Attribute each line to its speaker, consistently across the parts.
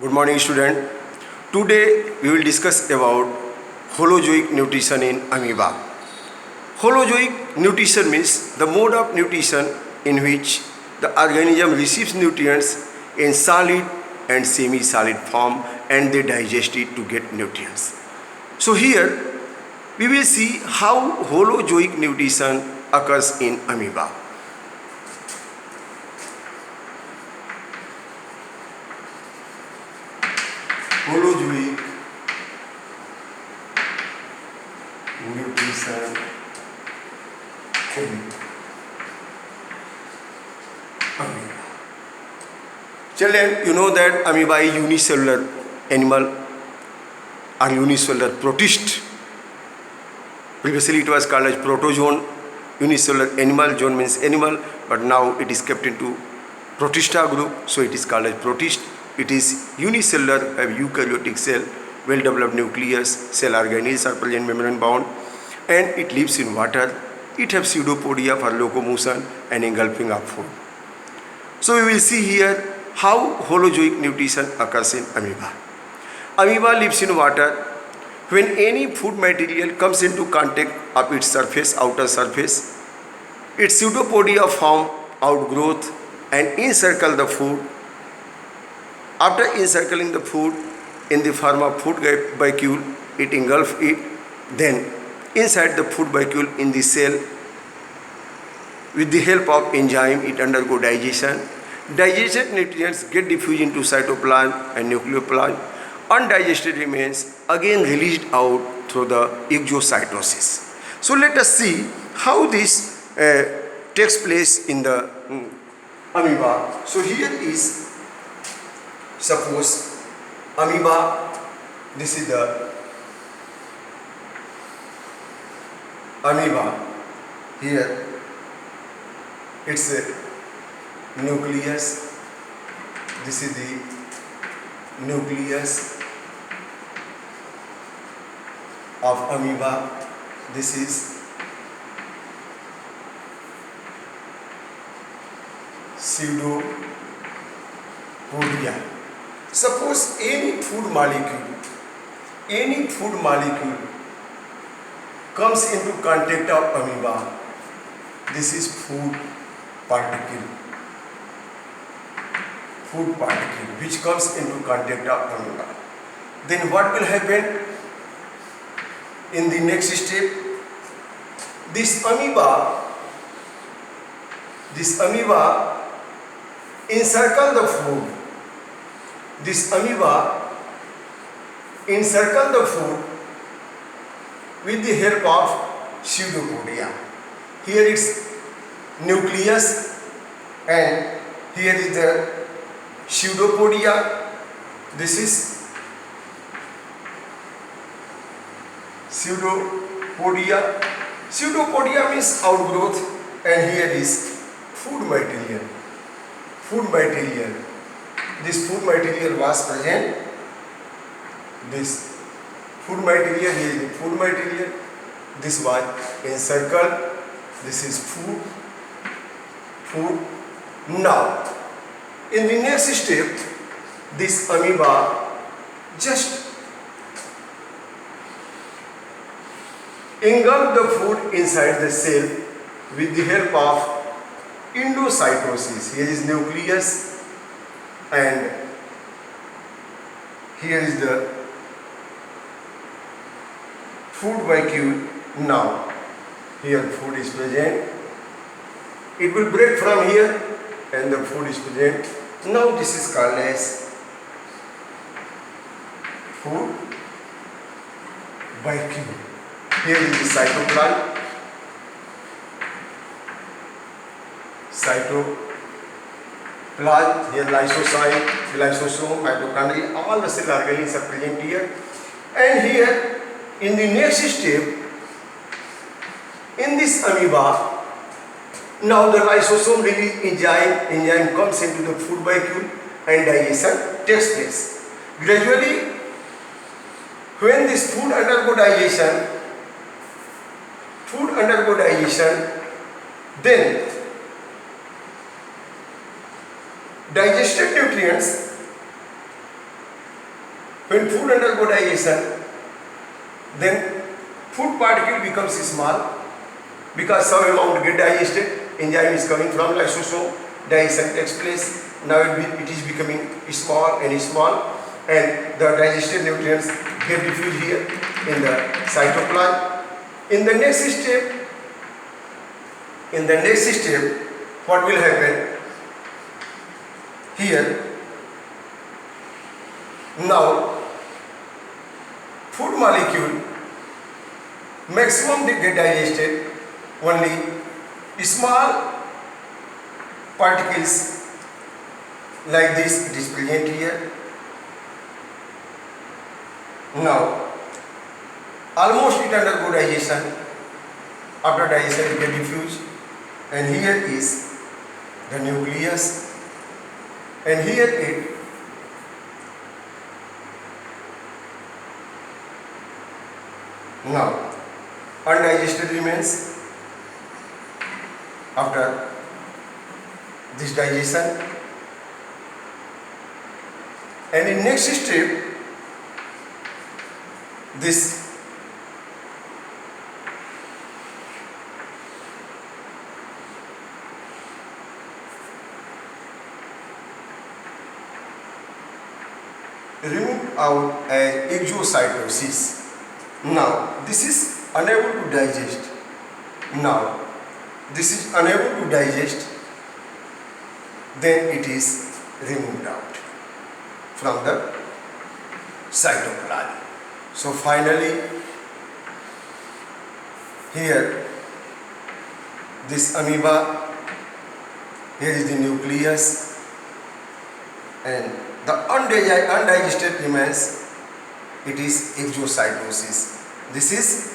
Speaker 1: Good morning, student. Today we will discuss about holozoic nutrition in amoeba. Holozoic nutrition means the mode of nutrition in which the organism receives nutrients in solid and semi-solid form and they digest it to get nutrients. So here we will see how holozoic nutrition occurs in amoeba. Holozoic nutrition in amoeba. Children, you know that amoeba is unicellular animal or unicellular protist. Previously it was called as protozoan. Unicellular animal, zone means animal, but now it is kept into protista group, so it is called as protist. It is unicellular, have eukaryotic cell, well-developed nucleus, cell organelles are present membrane bound, and it lives in water. It has pseudopodia for locomotion and engulfing of food. So we will see here how holozoic nutrition occurs in amoeba. Amoeba lives in water. When any food material comes into contact of its surface, outer surface, its pseudopodia form outgrowth and encircle the food. After encircling the food in the form of food vacuole, it engulfs it. Then inside the food vacuole in the cell, with the help of enzyme, it undergo digestion. Digested nutrients get diffused into cytoplasm and nucleoplasm. Undigested remains again released out through the exocytosis. So let us see how this takes place in the amoeba. So here is, suppose amoeba, this is the amoeba. Here it's a nucleus. This is the nucleus of amoeba. This is pseudopodia. Suppose any food molecule comes into contact of amoeba. This is food particle which comes into contact of amoeba. Then what will happen in the next step? This amoeba encircle the food. This amoeba encircle the food with the help of pseudopodia. Here it's nucleus and here is the pseudopodia. This is pseudopodia. Pseudopodia means outgrowth, and here is food material. This food material was present. This food material, here is the food material. This was encircled. This is food. Now, in the next step, this amoeba just engulf the food inside the cell with the help of endocytosis. Here is nucleus and here is the food vacuole. Now, here food is present. It will break from here and the food is present. Now this is called as food vacuole. Here is the cytoplasm. Here lysosome, mitochondria, all the cell organelles are present here. And here in the next step, in this amoeba, now the lysosome release enzyme comes into the food vacuole and digestion takes place. Gradually, when this food undergo digestion, then digested nutrients When food undergo digestion, then food particle becomes small because some amount get digested. Enzyme is coming from lysosome, digestion takes place. Now it is becoming small and small, and the digested nutrients get diffused here in the cytoplasm. In the next step, what will happen here? Now, food molecule maximum they get digested, only small particles like this it is present here. Now, almost it undergo digestion. After digestion it get diffused, and here is the nucleus, and here it now undigested remains after this digestion, and in next step this removed out as exocytosis. Now this is unable to digest. Now this is unable to digest, then it is removed out from the cytoplasm. So finally here this amoeba, here is the nucleus, and the undigested remains, it is exocytosis. This is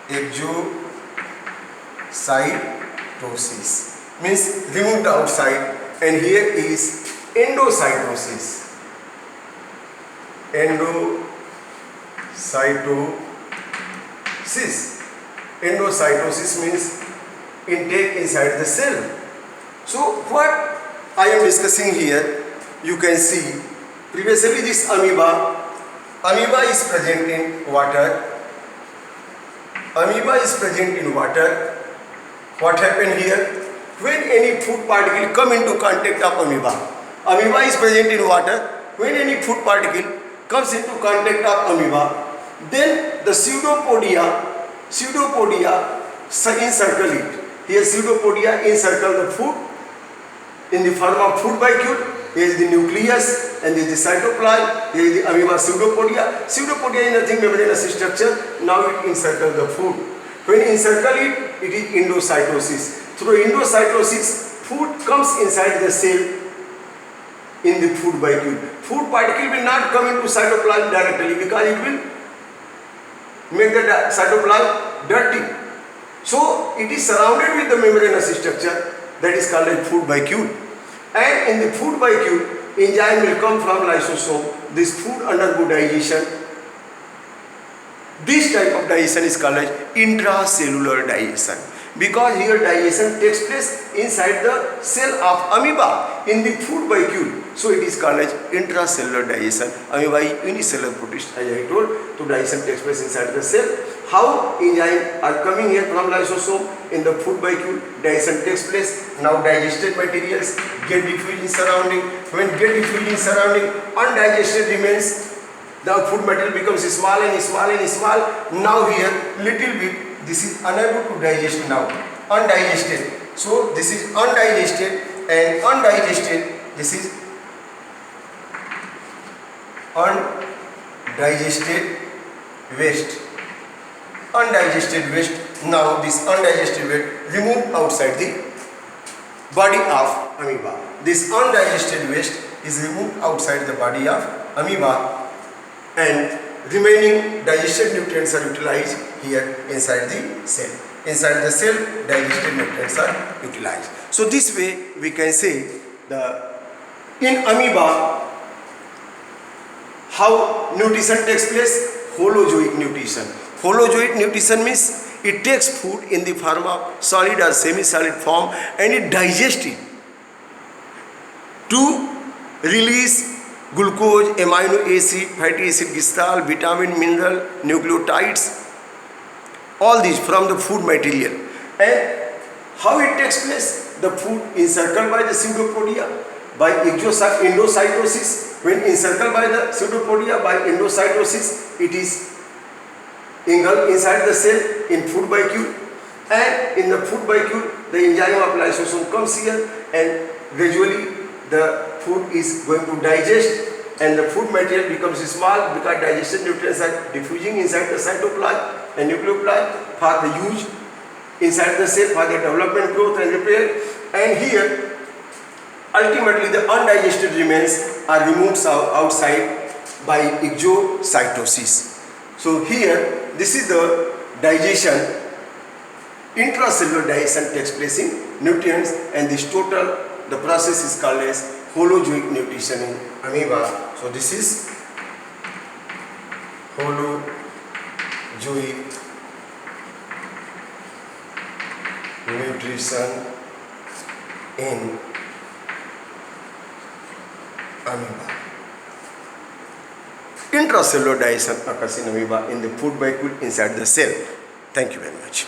Speaker 1: exocytosis, means removed outside, and here is endocytosis. Endocytosis means intake inside the cell. So what I am discussing here, you can see previously this amoeba is present in water. Amoeba is present in water. What happened here? When any food particle come into contact of amoeba is present in water. When any food particle comes into contact of amoeba, then the pseudopodia encircle it. Here pseudopodia encircle the food in the form of food vacuole. Here is the nucleus and this is the cytoplasm. Here is the amoeba pseudopodia. Pseudopodia is nothing membranous structure. Now it encircles the food. When it encircle it, it is endocytosis. Through endocytosis, food comes inside the cell in the food vacuole. Food particle will not come into cytoplasm directly because it will make the cytoplasm dirty. So it is surrounded with the membranous structure that is called a food vacuole. And in the food vacuole, enzyme will come from lysosome. This food undergo digestion. This type of digestion is called as intracellular digestion, because here digestion takes place inside the cell of amoeba in the food vacuole. So it is called as intracellular digestion. Amoeba is unicellular protist, as I told. So digestion takes place inside the cell. How enzymes are coming here from lysosome in the food vacuole, digestion takes place. Now digested materials get diffused in surrounding. When get diffused in surrounding, undigested remains. The food material becomes small and small and small. Now here little bit, this is unable to digest now, undigested. So this is undigested, and undigested, this is undigested waste. Undigested waste. Now this undigested waste removed outside the body of amoeba. This undigested waste is removed outside the body of amoeba, and remaining digested nutrients are utilized here inside the cell. Inside the cell, digested nutrients are utilized. So this way we can say in amoeba how nutrition takes place. Holozoic nutrition. Holozoic nutrition means it takes food in the form of solid or semi-solid form and it digests it to release glucose, amino acid, fatty acid, glycerol, vitamin, mineral, nucleotides, all these from the food material. And how it takes place? The food encircled by the pseudopodia by endocytosis. When encircled by the pseudopodia by endocytosis, it is engulfed inside the cell in food vacuole, and in the food vacuole the enzyme of lysosome comes here, and gradually the food is going to digest, and the food material becomes small because digested nutrients are diffusing inside the cytoplasm and nucleoplasm for the use inside the cell for the development, growth and repair. And here ultimately the undigested remains are removed outside by exocytosis. So here this is the digestion, intracellular digestion takes place in nutrients, and this total, the process is called as holozoic nutrition in amoeba. So this is holozoic nutrition in amoeba. Intracellular digestion occurs in amoeba in the food vacuole inside the cell. Thank you very much.